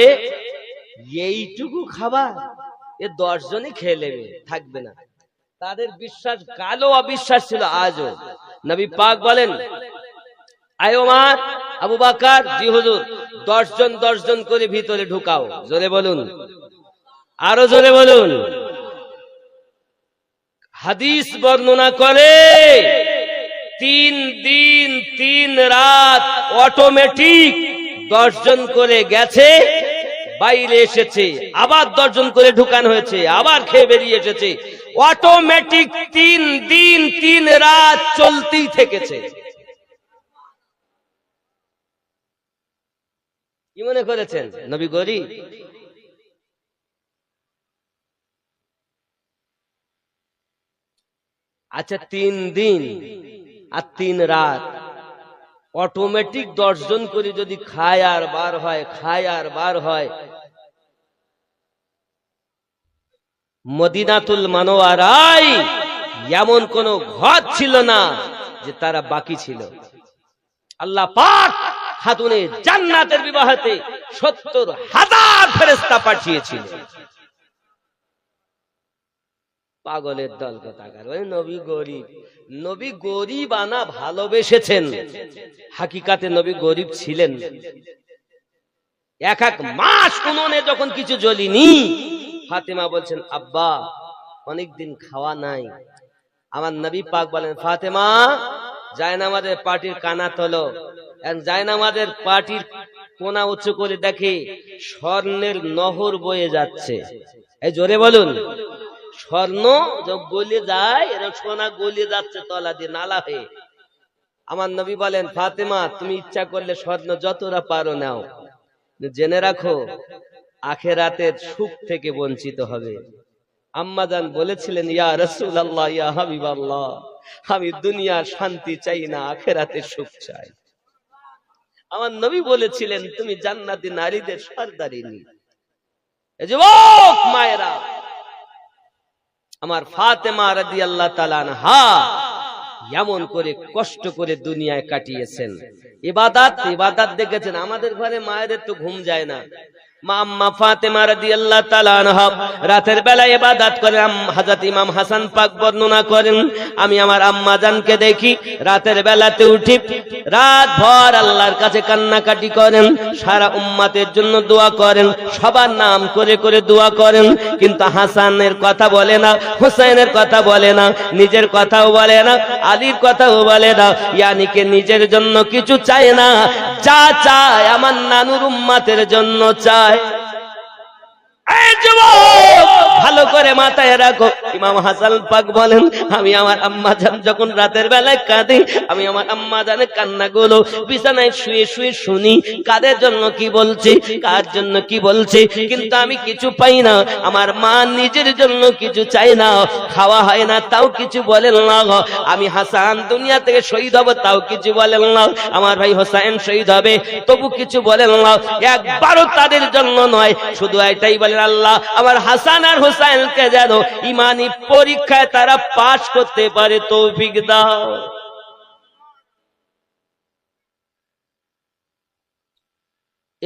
এইটুকু খাবার এ 10 জনই খেয়ে নেবে, থাকবে না। তাদের বিশ্বাস কালো অবিশ্বাস ছিল আজও। নবী পাক বলেন, আয় ওমর, আবু বকর, জি হুজুর, 10 জন করে ভিতরে ঢুকাও। জোরে বলুন, আরো জোরে বলুন। হাদিস বর্ণনা করে 3 দিন 3 রাত অটোমেটিক 10 জন করে গেছে, বাইরে এসেছে, আবার 10 জন করে ঢুকানো হয়েছে, আবার খেয়ে বেরিয়ে এসেছে, অটোমেটিক 3 দিন 3 রাত চলতেই থেকেছে। কি মনে করেছেন নবী গরিব? আচ্ছা 3 দিন আর 3 রাত অটোমেটিক 10 জন করে যদি খায় আর বার হয়, খায় আর বার হয়, মদিনাতুল মুনাওয়ারায় এমন কোন ঘর ছিল না যে তারা বাকি ছিল। আল্লাহ পাক খাতুনে জান্নাতের বিবাহতে 70,000 ফেরেশতা পাঠিয়েছিলেন। পাগলের দল কোথাকার, ওই নবী গরিব। নবী গরিব আনা ভালোবেসেছেন, হাকিকাতে নবী গরিব ছিলেন। এক মাস উনুনে যখন কিছু জ্বলিনি, ফাতেমা বলছেন, আব্বা অনেকদিন খাওয়া নাই। আমার নবী পাক বলেন, ফাতেমা জায়নামাজের পাটির কানা তোলো। জায়নামাজের পাটির কোনা উঁচু করে দেখে স্বর্ণের নহর বয়ে যাচ্ছে। এই জোরে বলুন, স্বর্ণ গলে যায়, এরকম সোনা গলে যাচ্ছে তলা দিয়ে নালা হয়ে। আমার নবী বলেন, ফাতেমা তুমি ইচ্ছা করলে স্বর্ণ যতটা পারো নাও, জেনে রাখো আখিরাতের সুখ থেকে বঞ্চিত হবে। আম্মাজান বলেছিলেন, ইয়া রাসূলুল্লাহ, ইয়া হাবিবাল্লাহ, আমি দুনিয়ার শান্তি চাই না, আখিরাতের সুখ চাই। আমার নবী বলেছিলেন, তুমি জান্নাতি নারীদের সরদারিনী। এই যুবক মায়েরা, আমার ফাতেমা রাদিয়াল্লাহু তাআলা আনহা এমন করে কষ্ট করে দুনিয়ায় কাটিয়েছেন। ইবাদত দেখেছেন। আমাদের ঘরে মায়েদের তো ঘুম যায় না, মা আম্মা ফাতেমা রাদিয়াল্লাহু তাআলা আনহা রাতের বেলা ইবাদত করেন। হযরত ইমাম হাসান পাক বর্ণনা করেন, আমি আমার আম্মা জানকে দেখি রাতের বেলাতে উঠি রাত ভর আল্লাহর কাছে কান্নাকাটি করেন, সারা উম্মতের জন্য দোয়া করেন, সবার নাম করে করে দোয়া করেন, কিন্তু হাসানের কথা বলে না, হুসাইনের কথা বলে না, নিজের কথাও বলে না, আলীর কথাও বলে না, ইয়ানিকে নিজের জন্য কিছু চায় না, যা চায় আমার নানুর উম্মতের জন্য চায়। এই যুবক ভালো করে মাথায় রাখো, ইমাম হাসান পাক বলেন, আমি আমার আম্মা জান যখন রাতের বেলায় কাঁদি, আমি আমার আম্মা জানের কান্নাগুলো বিছানায় শুয়ে শুয়ে শুনি, কাদের জন্য কি বলছে, কার জন্য কি বলছে, কিন্তু আমি কিছু পাই না। আমার মা নিজের জন্য কিছু চাই না, খাওয়া হয় না তাও কিছু বলেন না, আমি হাসান দুনিয়া থেকে শহীদ হব তাও কিছু বলেন না, আমার ভাই হোসেন শহীদ হবে তবু কিছু বলেন না, একবারও তাদের জন্য নয়, শুধু এটাই বলেন, আল্লাহ আমার হাসান আর হুসাইনকে যেন ঈমানি পরীক্ষায় তারা পাশ করতে পারে তৌফিক দাও।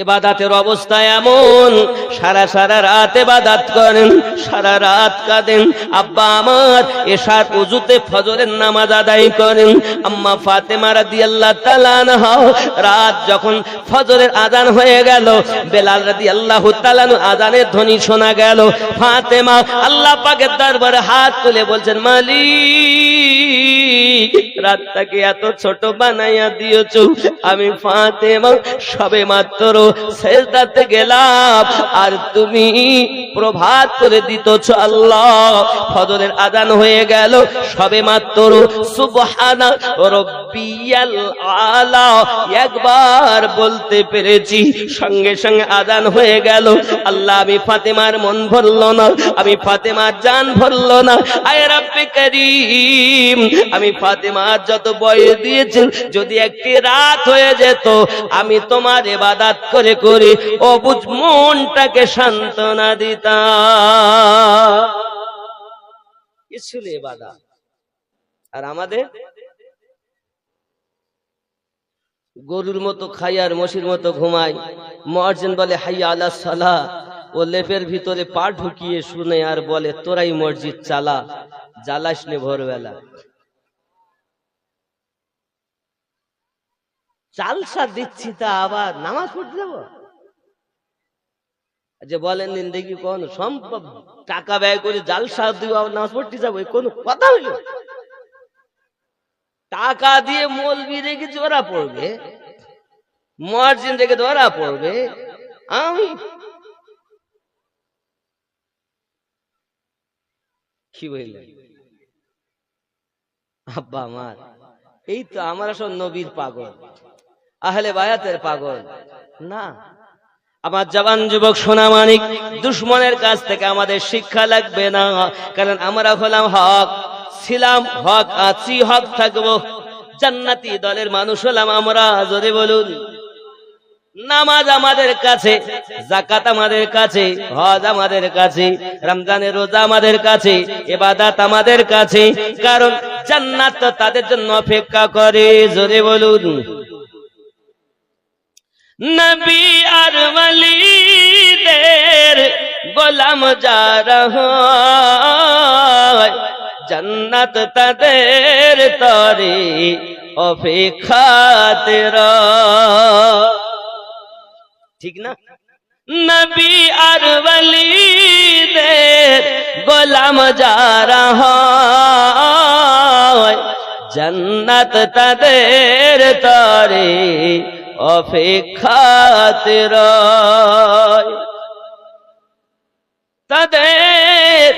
ইবাদতের অবস্থা এমন, সারা সারা রাত ইবাদত করেন, সারা রাত কাঁদেন। আব্বা আমার এশার ওযুতে ফজরের নামাজ আদায় করেন। আম্মা ফাতেমা রাদিয়াল্লাহু তাআলা আনহা রাত যখন ফজরের আযান হয়ে গেল, বেলাল রাদিয়াল্লাহু তাআলা আযানের ধ্বনি শোনা গেল, ফাতেমা আল্লাহ পাকের দরবারে হাত তুলে বলছেন, মালিক রাতটাকে এত ছোট বানাইয়া দিয়েছো, আমি ফাতেমা সবে মাত্র সেজদাতে গেলাম আর তুমি প্রভাত করে দিতেছ। আল্লাহ ফজরের আযান হয়ে গেল, সবে মাত্র সুবহানা রাব্বিয়াল আলা একবার বলতে পেরেছি, সঙ্গে সঙ্গে আযান হয়ে গেল। আল্লাহ আমি ফাতেমার মন ভরল না, আমি ফাতেমার জান ভরল না, আয় রব্বে করিম আমি ফাতেমার যত বয়স দিয়েছি, যদি একটি রাত হয়ে যেত আমি তোমার ইবাদত করে করে অবুঝ মনটাকে সান্ত্বনা দিতাম। ছিল ইবাদত। আর আমাদের গরুর মতো খাই আর মশির মতো ঘুমাই, মুয়াজ্জিন বলে হাইয়া আলাস সালাহ, ও লেপের ভিতরে পা ঢুকিয়ে শুনে আর বলে তোরাই মসজিদ চালা, জ্বালাস নে ভোরবেলা। চালসা দিচ্ছি তা আবার নামাজ পড়তে যাবো? যে বলেন দিন দেখি কোন সম্ভব, টাকা ব্যয় করে জালসা দিব নামাজ পড়তে যাবো, কোন কথা হইল? টাকা দিয়ে মৌলবি রেখে ওরা পড়বে, মুয়াজ্জিন রেখে ওরা পড়বে, আমি কি বললেন আব্বা আমার? এই তো আমরা সব নবীর পাগল, আহলে বায়াতের পাগল না। আমার জওয়ান যুবক সোনা মানিক, দুশমনের কাছ থেকে আমাদের শিক্ষা লাগবে না, কারণ আমরা হলাম হক, ছিলাম হক, আছি হক, থাকবো। জান্নাতি দলের মানুষ হলাম আমরা। জোরে বলুন। নামাজ আমাদের কাছে, যাকাত আমাদের কাছে, হজ আমাদের কাছে, রমজানের রোজা আমাদের কাছে, ইবাদত আমাদের কাছে, কারণ জান্নাত তো তাদের জন্য অপেক্ষা করে। জোরে বলুন। নবী আর ওয়ালিদের গোলাম যারা হয়, জান্নাত তাদের তরে অপেক্ষাতে রয়। ঠিক না? নবী আর ওয়ালিদের গোলাম যারা হয়, জান্নাত তাদের তরে অপেক্ষাতে রয়। তাদের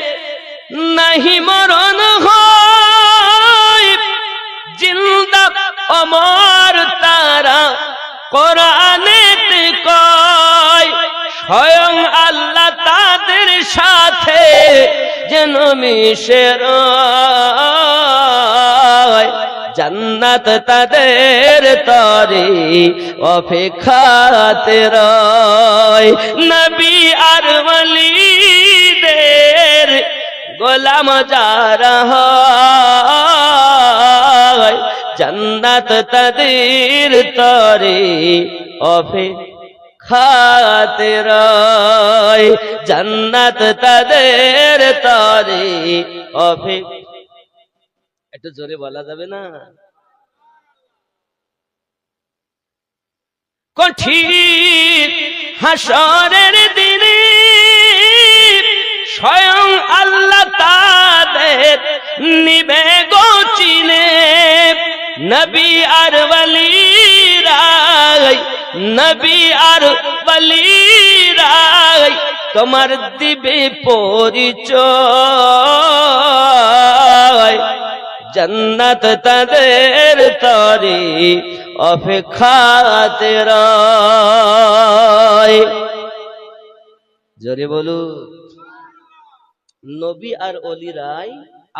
নাহি মরণ হয়, জিন্দা অমর তারা কোরআনেতে কয়, স্বয়ং আল্লাহ তাদের সাথে যেন মিশে রয়, জান্নাত তাদের তরে অপেক্ষাতে রয়। নবী আর ওয়ালিদের গোলাম যারা হয়, জান্নাত তাদের তরে খাতির জান্নাত তাদের তরে অপেক্ষা। একটু জোরে বলা যাবে না? কঠিন হাসরের দিনে স্বয়ং আল্লাহ তাদের নিবে গো চিনে। নবী আর ওয়ালিরাই, নবী আর ওয়ালিরাই তোমার দিবে পরিচয়। জান্নাত তাদের তরে অপেক্ষাতে রয়। জোরে বলু। নবী আর ওলিরাই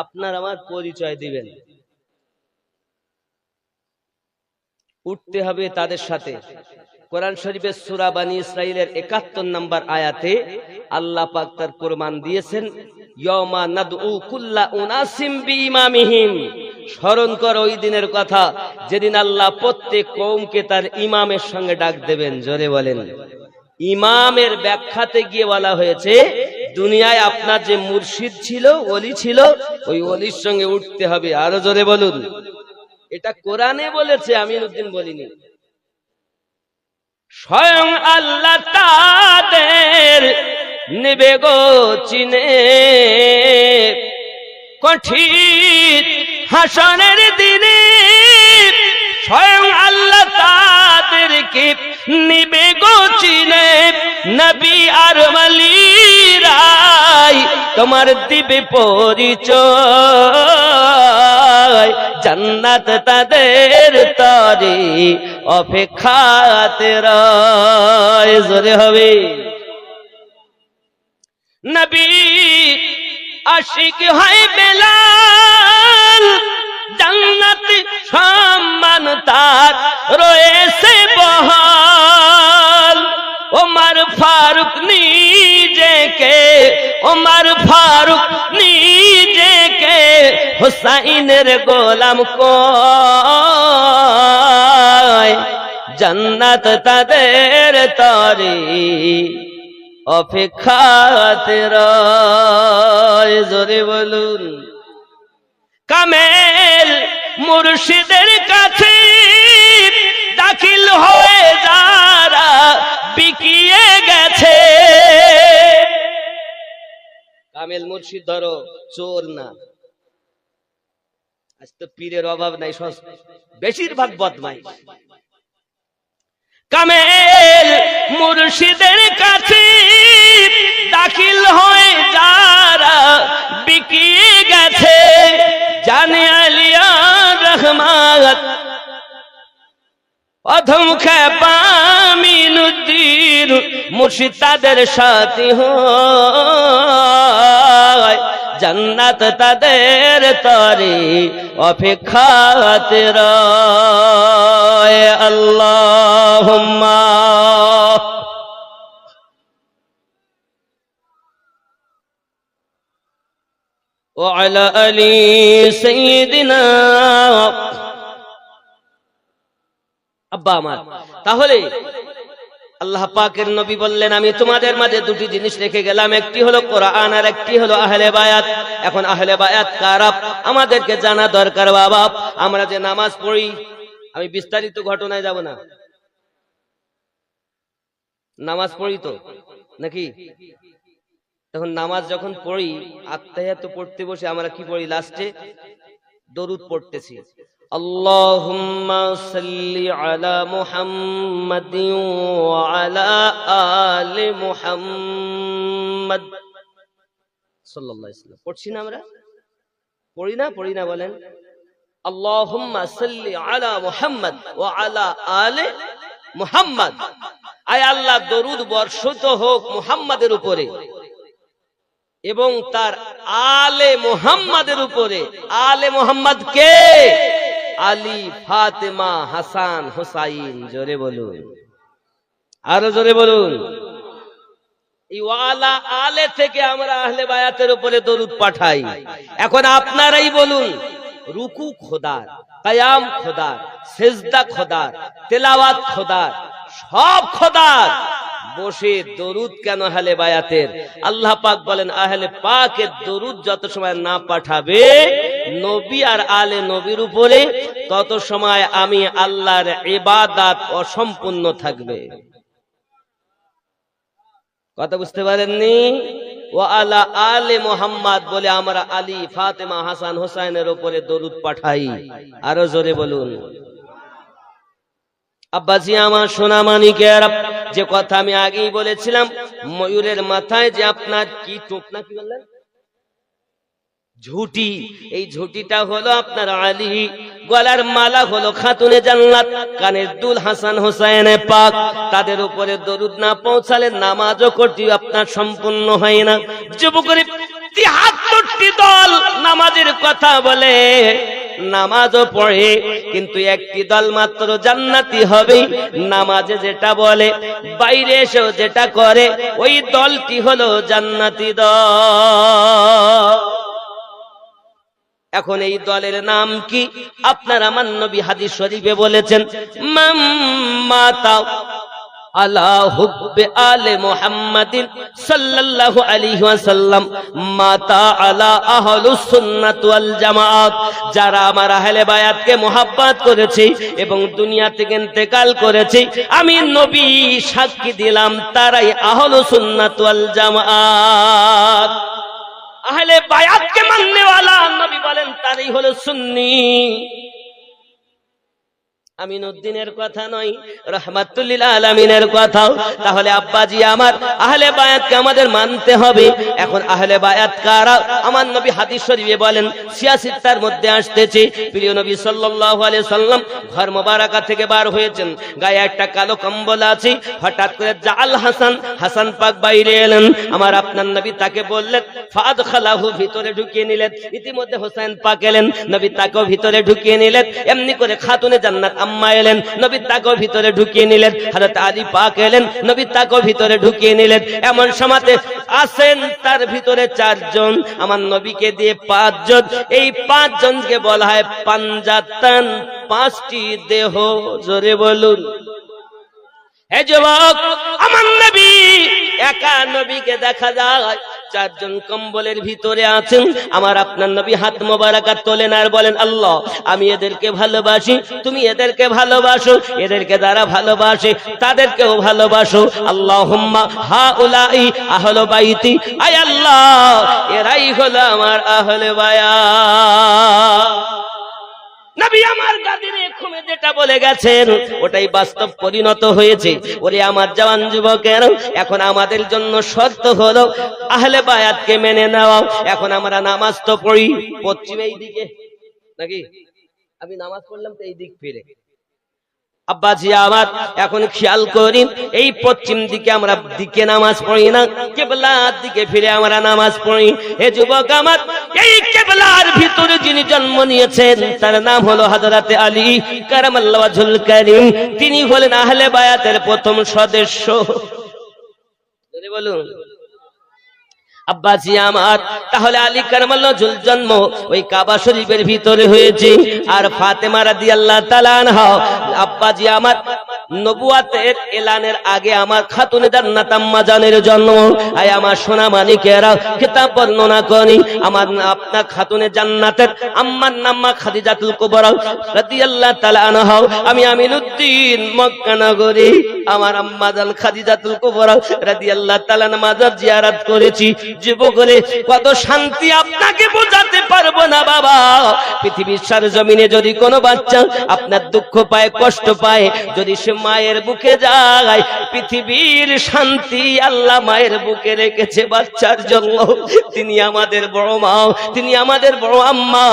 আপনার আমার পরিচয় দিবেন, উঠতে হবে তাদের সাথে। কোরআন শরীফের সূরা বানী ইসরাইলের ৭১ নম্বর আয়াতে আল্লাহ পাক তার প্রমাণ দিয়েছেন, ইয়াউমা নাদউ কুল্লা উনাসিম বিইমামিহিম। স্মরণ করো ওই দিনের কথা যেদিন আল্লাহ প্রত্যেক কওমকে তার ইমামের সঙ্গে ডাক দেবেন। জোরে বলেন। ইমামের ব্যাখ্যাতে গিয়ে বলা হয়েছে, দুনিয়ায় আপনার যে মুর্শিদ ছিল, ওলি ছিল, ওই ওলির সঙ্গে উঠতে হবে। আরো জোরে বলুন। এটা কোরআনে বলেছে, আমিনুদ্দিন বলিনি। স্বয়ং আল্লাহ তাদের নেবে গো চিনে। কঠিন হাসরের দিনে স্বয়ং আল্লাহ তাদেরকে নিবে গো চিনে। নবী আর ওয়ালিরাই তোমার দিবে পরিচয়। জান্নাত তাদের তরে অপেক্ষাতে রয়। জোরে হবে। নবী আশিক হয় বেলাল, জান্নাত সম্মান তার রয়েছে বহাল। ওমর ফারুক নিজেকে, ওমর ফারুক নিজেকে হুসাইনের গোলাম কয়। জান্নাত তাদের তরে অপেক্ষাতে রয়। জোরে বলুন। কামেল মুর্শিদের কাছে দাখিল হয়ে যারা বিকিয়ে গেছে। কামেল মুর্শিদ ধরো, চোর না। আজ তো পীরের অভাব নাই, বেশিরভাগ বদমাইশ। কামেল মুর্শিদের কাছে দাখিল হয়ে যারা বিকিয়ে গেছে। জানে আলিয়া রহমাত অধম খেপা আমিনুদ্দিন মুর্শিদ তাদের সাথী হয়। জান্নাত তাদের তরে অপেক্ষাতে রয়। আল্লাহুম্মা ওয়া আলা আলি সাইয়্যিদিনা। আব্বা আমার, তাহলে আল্লাহ পাকের নবী বললেন, আমি তোমাদের মাঝে দুটি জিনিস রেখে গেলাম, একটি হলো কোরআন আর একটি হলো আহলে বায়াত। এখন আহলে বায়াত কারা আমাদেরকে জানা দরকার। বাবা, আমরা যে নামাজ পড়ি, আমি বিস্তারিত ঘটনায় যাব না, নামাজ পড়ি তো নাকি? তখন নামাজ যখন পড়ি, আত্তাহিয়াত পড়তে বসে আমরা কি পড়ি? লাস্টে দরুদ পড়তেছি, আল্লাহুম্মা সাল্লি আলা মুহাম্মাদিন ওয়া আলা আলি মুহাম্মাদ সাল্লাল্লাহু আলাইহি ওয়াসাল্লাম। পড়ছি না আমরা? পড়ি না? পড়ি না বলেন? আল্লাহুম্মা সাল্লি আলা মুহাম্মাদ ওয়া আলা আলি মুহাম্মাদ। আয় আল্লাহ, দরুদ বর্ষিত হোক মুহাম্মাদের উপরে এবং তার আলে মুহাম্মাদের উপরে। আলে মুহাম্মাদ কে? আলী, ফাতেমা, হাসান, হুসাইন। জোরে বলুন, আরো জোরে বলুন। এই ওয়ালা আলে থেকে আমরা আহলে বায়াতের উপরে দরুদ পাঠাই। এখন আপনারাই বলুন, রুকু খোদার, কায়াম খোদার, সেজদা খোদার, তেলাওয়াত খোদার, সব খোদার। বসে দরুদ কেন আহলে বায়াতের? আল্লাহ পাক বলেন আহলে পাকের দরুদ যত সময় না পাঠাবে নবী আর আলে নবীর উপরে, তত সময় আমি আল্লাহর ইবাদত অসম্পূর্ণ থাকবে। কথা বুঝতে পারেননি? ওয়া আলা আলে মুহাম্মদ বলে আমরা আলী, ফাতেমা, হাসান, হোসেনের উপরে দরুদ পাঠাই। আরো জোরে বলুন। আব্বাজি আমার সোনা মানিকের, যে কথা আমি আগেই বলেছিলাম, ময়ূরের মাথায় যে আপনার কি টোপ না কি বললেন, ঝুটি, এই ঝুটিটা হলো আপনার আলী, গলার মালা হলো খাতুনে জান্নাত, কানের দুল হাসান হোসেন পাক। তাদের উপরে দরুদ না পৌঁছালে নামাজও করতে আপনার সম্পূর্ণ হয় না। যুবকরি ৭৩টি দল নামাজের কথা বলে, নামাজও পড়ে, কিন্তু একটি দল মাত্র জান্নাতি হবে। নামাজে যেটা বলে, বাইরে এসেও যেটা করে, ওই দলটি হলো জান্নাতি দল। এখন এই দলের নাম কি? আপনার আমার নবী হাদিস শরীফে বলেছেন, মান মাতা আলা হুব্বে আলে মুহাম্মাদিন সাল্লাল্লাহু আলাইহি ওয়াসাল্লাম মাতা আলা আহলুস সুন্নাত ওয়াল জামাআত। যারা আমার আহলে বায়াতকে মুহাব্বত করেছে এবং দুনিয়া থেকে ইন্তেকাল করেছে, আমি নবী সাক্ষী দিলাম তারাই আহলুস সুন্নাত ওয়াল জামাআত। আহলে বায়াতকে মাননে ওয়ালা নবী বলেন তারাই হলো সুন্নি। আমিনউদ্দিনের কথা নয়, রাহমাতুল লিল আলামিনের কথা। তাহলে আব্বাজি আমার, আহলে বায়াতকে আমাদের মানতে হবে। এখন আহলে বায়াত কারা? আমার নবী হাদিস শরীফে বলেন, ৮৬টার মধ্যে আসতেছে, প্রিয় নবী সাল্লাল্লাহু আলাইহি সাল্লাম ঘর মোবারকা থেকে বার হয়েছেন, গায়ে একটা কালো কম্বল আছে। হঠাৎ করে জাল হাসান পাক বাইরে এলেন। আমার আপনার নবী তাকে বললেন, ফাদখালাহু, ভিতরে ঢুকিয়ে নিলেন। ইতিমধ্যে হোসেন পাক এলেন, নবী তাকেও ভিতরে ঢুকিয়ে নিলেন। এমনি করে খাতুনে জান্নাত আম্মা এলেন, নবী তাকেও ভিতরে ঢুকিয়ে নিলেন। হযরত আলী পাক এলেন, নবী তাকেও ভিতরে ঢুকিয়ে নিলেন। এমন সময়তে আসেন তার ভিতরে ৪ জন, আমার নবীকে দিয়ে ৫ জন। এই ৫ জনকে বলা হয় পাঞ্জাতান, ৫টি দেহ। জোরে বলুন। হে যুবক, আমার নবী একা নবীকে দেখা যায় ৪ জন কম্বলের ভিতরে আছেন। আমার আপনার নবী হাত মোবারকা তোলেন আর বলেন, আল্লাহ আমি এদেরকে ভালোবাসি, তুমি এদেরকে ভালোবাসো, এদেরকে যারা ভালোবাসে তাদেরকেও ভালোবাসো। আল্লাহুম্মা হাউলাই আহলে বাইতি, আয় আল্লাহ এরাই হলো আমার আহলে বায়াত। নবী আমার গাদিরে খুমে যেটা বলে গেছেন ওটাই বাস্তব পরিণত হয়েছে। ওরে আমার জওয়ান যুবকের, এখন আমাদের জন্য শর্ত হলো আহলে বায়াতকে মেনে নেওয়া। এখন আমরা নামাজ তো পড়ি পশ্চিম এই দিকে নাকি, আমি নামাজ পড়লাম তো এই দিক ফিরে। আব্বাজি আমার, এখন খেয়াল করি, এই পশ্চিম দিকে আমরা দিকে নামাজ পড়ি না, কিবলার দিকে ফিরে আমরা নামাজ পড়ি। হে যুবক আমার, এই কিবলার ভিতরে যিনি জন্ম নিয়েছেন তার নাম হলো হযরতে আলী কারামাল্লাহু ওয়াজহুল কারীম। তিনি হলেন আহলে বায়াতের প্রথম সদস্য। বলুন আব্বাজি আমার, তাহলে আলী কারামাল্লাহু ওয়াজহুল জন্ম ওই কাবা শরীফের ভিতরে হয়েছে। আর ফাতেমা রাদিয়াল্লাহু তাআলা আনহা, আব্বাজি আমার, নবুয়াতের এলানের আগে আমার খাতুনে জান্নাত আম্মা জানের জন্ম। আয় আমার সোনা মানিকেরা, কিতাব বর্ণনা করি, আমার আপনার খাতুনে জান্নাতের আম্মার নাম মা খাদিজাতুল কুবরা রাদিয়াল্লাহু তাআলা আনহা। আমি আমিনউদ্দিন মক্কা নগরী আমার আম্মা জান খাদিজাতুল কুবরা রাদিয়াল্লাহু তাআলা মাজার জিয়ারত করেছি। যুবকরে, কত শান্তি আপনাকে বোঝাতে পারবো না বাবা। পৃথিবীর সরজমিনে যদি কোনো বাচ্চা আপনার দুঃখ পায়, কষ্ট পায়, যদি সে মায়ের বুকে যায়, পৃথিবীর শান্তি আল্লাহ মায়ের বুকে রেখেছে বাচ্চার জন্য। তিনি আমাদের বড় মা, তিনি আমাদের বড় আম্মা,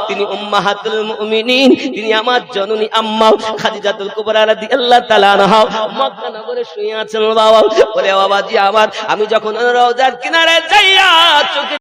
তিনি উম্মাহাতুল মুমিনিন, তিনি আমার জননী আম্মা খাদিজাতুল কুবরা রাদিয়াল্লাহু তাআলা আনহা মক্কা নগরে শুয়ে আছেন বাবা। বলে বাবাজি আমার, আমি যখন রওজার কিনারে যাইয়া চোখে